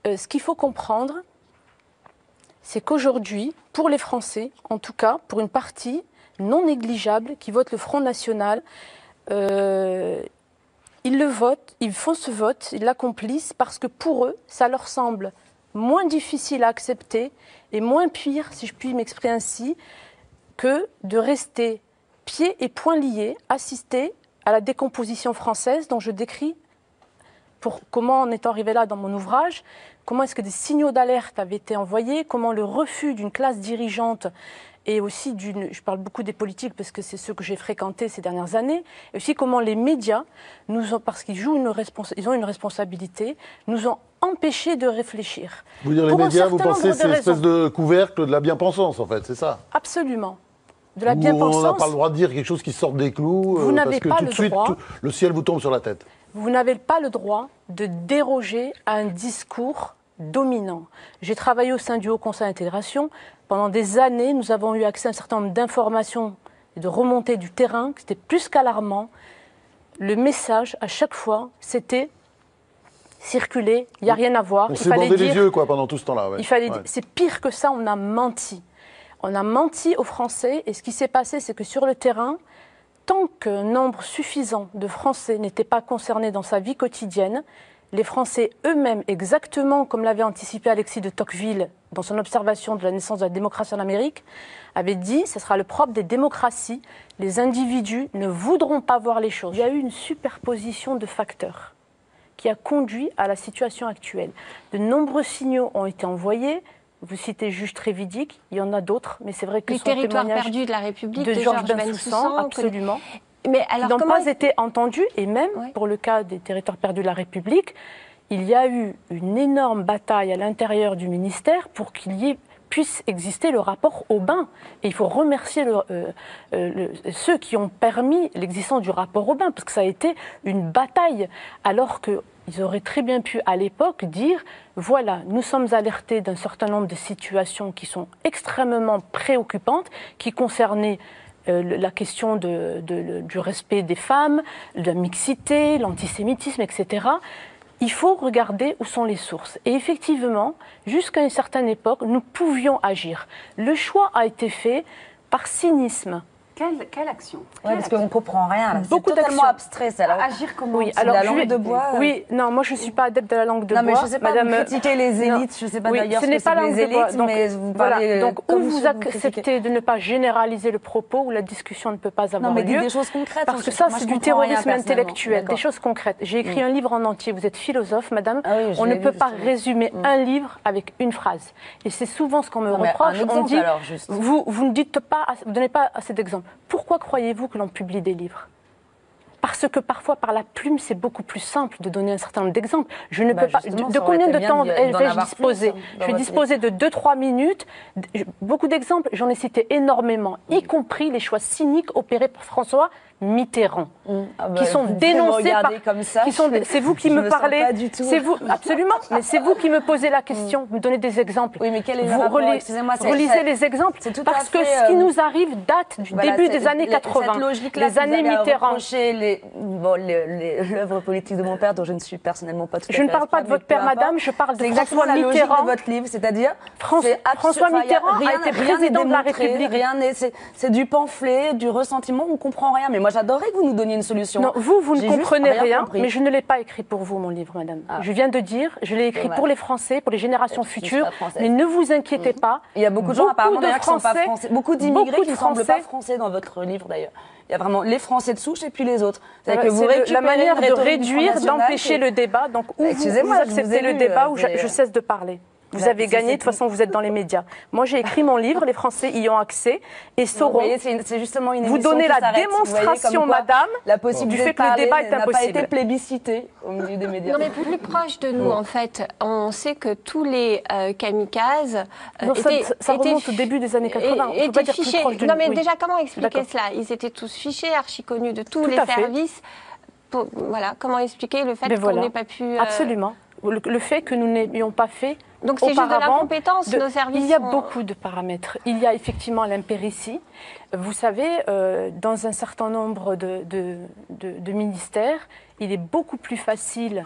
ce qu'il faut comprendre, c'est qu'aujourd'hui, pour les Français, en tout cas, pour une partie non négligeable qui vote le Front National, ils le votent, ils font ce vote, ils l'accomplissent parce que pour eux, ça leur semble moins difficile à accepter et moins pire, si je puis m'exprimer ainsi, que de rester pieds et poings liés, assister à la décomposition française dont je décris comment en étant arrivé là dans mon ouvrage, comment est-ce que des signaux d'alerte avaient été envoyés, comment le refus d'une classe dirigeante et aussi je parle beaucoup des politiques parce que c'est ceux que j'ai fréquentés ces dernières années, et aussi comment les médias, parce qu'ils jouent ils ont une responsabilité, nous ont empêchés de réfléchir. Vous dire les médias, vous pensez c'est une espèce de couvercle de la bien-pensance en fait, c'est ça? Absolument. De la bien-pensance. On n'a pas le droit de dire quelque chose qui sort des clous, vous n'avez parce que pas tout de suite, le ciel vous tombe sur la tête. Vous n'avez pas le droit de déroger à un discours dominant. J'ai travaillé au sein du Haut Conseil d'intégration. Pendant des années, nous avons eu accès à un certain nombre d'informations et de remontées du terrain, qui étaient plus qu'alarmant. Le message, à chaque fois, c'était circuler, il n'y a rien à voir. On s'est bandé les yeux quoi, pendant tout ce temps-là. Ouais. Il fallait dire, c'est pire que ça, on a menti. On a menti aux Français, et ce qui s'est passé, c'est que sur le terrain, tant qu'un nombre suffisant de Français n'étaient pas concernés dans sa vie quotidienne, les Français eux-mêmes, exactement comme l'avait anticipé Alexis de Tocqueville dans son observation de la naissance de la démocratie en Amérique, avaient dit « ce sera le propre des démocraties, les individus ne voudront pas voir les choses ». Il y a eu une superposition de facteurs qui a conduit à la situation actuelle. De nombreux signaux ont été envoyés. Vous citez Juge Trévidic, il y en a d'autres, mais c'est vrai que les territoires perdus de la République de Georges Bensoussan, absolument, mais alors, qui n'ont pas été entendus, et même pour le cas des territoires perdus de la République, il y a eu une énorme bataille à l'intérieur du ministère pour qu'il puisse exister le rapport Aubin. Et il faut remercier ceux qui ont permis l'existence du rapport Aubin, parce que ça a été une bataille, alors qu'ils auraient très bien pu, à l'époque, dire « Voilà, nous sommes alertés d'un certain nombre de situations qui sont extrêmement préoccupantes, qui concernaient la question du respect des femmes, de la mixité, l'antisémitisme, etc. » Il faut regarder où sont les sources. Et effectivement, jusqu'à une certaine époque, nous pouvions agir. Le choix a été fait par cynisme. Quelle action? Oui, parce qu'on ne comprend rien. C'est beaucoup totalement abstrait. Alors, agir comment? Oui, alors, la langue de bois. Oui, non, moi je ne suis pas adepte de la langue de bois. Non, mais je ne sais pas, Madame, vous critiquez les élites, je ne sais pas d'ailleurs ce n'est pas la langue de bois. Donc, mais vous voilà, parlez... donc ou vous acceptez de ne pas généraliser le propos, ou la discussion ne peut pas avoir lieu. Non, mais des choses concrètes. Parce que ça, c'est du terrorisme intellectuel, des choses concrètes. J'ai écrit un livre en entier, vous êtes philosophe, madame. On ne peut pas résumer un livre avec une phrase. Et c'est souvent ce qu'on me reproche. On dit, vous ne dites pas, vous ne donnez pas assez d'exemples. Pourquoi croyez-vous que l'on publie des livres? Parce que parfois, par la plume, c'est beaucoup plus simple de donner un certain nombre d'exemples. Je ne peux pas. De combien de temps vais-je disposer? Je vais disposer de 2-3 minutes. Beaucoup d'exemples, j'en ai cité énormément, y compris les choix cyniques opérés par François Mitterrand, qui sont dénoncés par. C'est vous qui me parlez. C'est vous, absolument. Mais c'est vous qui me posez la question. Vous me donnez des exemples. Oui, mais quel est le vous rapport? relisez les exemples parce que ce qui nous arrive date du début des années 80, les années Mitterrand. L'œuvre politique de mon père, dont je ne suis personnellement pas tout à fait. Je ne parle pas de votre père, madame. Je parle de François Mitterrand. De votre livre, c'est-à-dire François Mitterrand a été président de la République. C'est du pamphlet, du ressentiment. On ne comprend rien. Mais moi, j'adorerais que vous nous donniez une solution. Non, vous ne comprenez rien, mais je ne l'ai pas écrit pour vous, mon livre, madame. Je viens de dire, je l'ai écrit pour les Français, pour les générations futures, mais ne vous inquiétez pas. Il y a beaucoup de gens, apparemment, d'ailleurs, qui ne sont pas français. Beaucoup d'immigrés qui ne semblent pas français dans votre livre, d'ailleurs. Il y a vraiment les Français de souche et puis les autres. C'est la manière de réduire, d'empêcher le débat. Donc, ou vous acceptez le débat, ou je cesse de parler. Vous avez gagné, de toute façon, vous êtes dans les médias. Moi, j'ai écrit mon livre, les Français y ont accès et sauront c'est justement une vous donner la démonstration, madame, du fait que le débat est impossible. N'a pas été plébiscité au milieu des médias. Non, mais plus proche de nous, en fait, on sait que tous les kamikazes ça remonte au début des années 80. Étaient fichés. Non, mais déjà, comment expliquer cela? Ils étaient tous fichés, archi connus de tous les services. Voilà, comment expliquer le fait qu'on n'ait pas pu... Absolument. Le fait que nous n'ayons pas fait. Donc c'est juste de l'incompétence, nos services. Il y a beaucoup de paramètres. Il y a effectivement l'impéritie. Vous savez, dans un certain nombre de ministères, il est beaucoup plus facile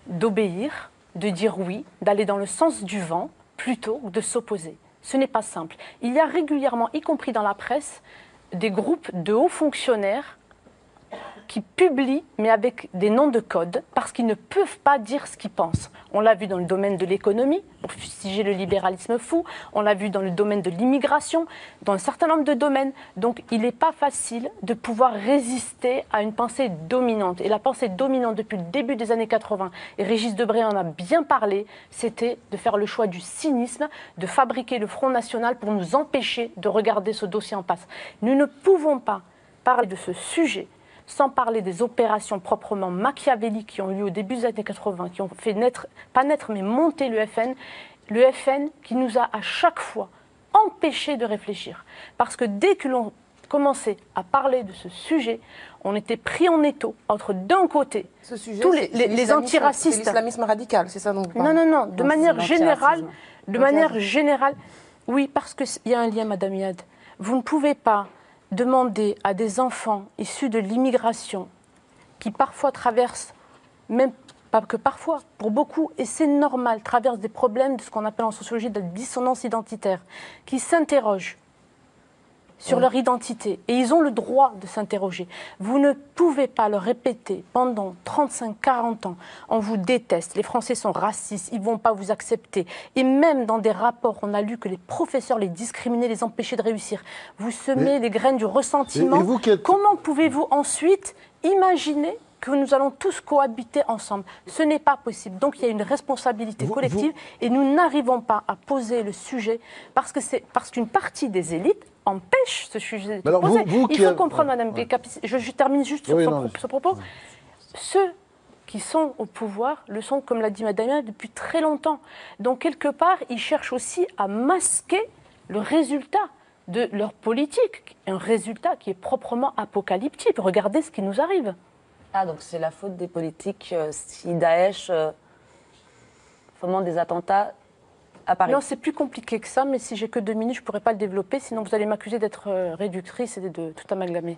d'obéir de dire oui, d'aller dans le sens du vent, plutôt que de s'opposer. Ce n'est pas simple. Il y a régulièrement, y compris dans la presse, des groupes de hauts fonctionnaires qui publient, mais avec des noms de code, parce qu'ils ne peuvent pas dire ce qu'ils pensent. On l'a vu dans le domaine de l'économie, pour fustiger le libéralisme fou, on l'a vu dans le domaine de l'immigration, dans un certain nombre de domaines. Donc il n'est pas facile de pouvoir résister à une pensée dominante. Et la pensée dominante depuis le début des années 80, et Régis Debray en a bien parlé, c'était de faire le choix du cynisme, de fabriquer le Front National pour nous empêcher de regarder ce dossier en face. Nous ne pouvons pas parler de ce sujet sans parler des opérations proprement machiavéliques qui ont eu lieu au début des années 80, qui ont fait naître, pas naître, mais monter le FN qui nous a à chaque fois empêchés de réfléchir. Parce que dès que l'on commençait à parler de ce sujet, on était pris en étau entre d'un côté tous les antiracistes. C'est l'islamisme radical, c'est ça dont vous parlez? Non, de manière générale, oui, parce qu'il y a un lien, Madame Yad. Vous ne pouvez pas demander à des enfants issus de l'immigration qui parfois traversent, même pas que parfois, pour beaucoup, et c'est normal, traversent des problèmes de ce qu'on appelle en sociologie de la dissonance identitaire, qui s'interrogent sur leur identité. Et ils ont le droit de s'interroger. Vous ne pouvez pas leur répéter pendant 35-40 ans, on vous déteste, les Français sont racistes, ils ne vont pas vous accepter. Et même dans des rapports, on a lu que les professeurs les discriminaient, les empêchaient de réussir. Vous semez les graines du ressentiment. Comment pouvez-vous ensuite imaginer que nous allons tous cohabiter ensemble? Ce n'est pas possible. Donc il y a une responsabilité collective et nous n'arrivons pas à poser le sujet parce qu'une partie des élites empêche ce sujet d'être posé. Il faut comprendre, Madame Capici, je termine juste sur ce propos. Ceux qui sont au pouvoir le sont, comme l'a dit Madame, depuis très longtemps. Donc, quelque part, ils cherchent aussi à masquer le résultat de leur politique, un résultat qui est proprement apocalyptique. Regardez ce qui nous arrive. Ah, donc c'est la faute des politiques si Daesh fomente des attentats à Paris. Non, c'est plus compliqué que ça, mais si j'ai que 2 minutes, je ne pourrais pas le développer, sinon vous allez m'accuser d'être réductrice et de tout amalgamer.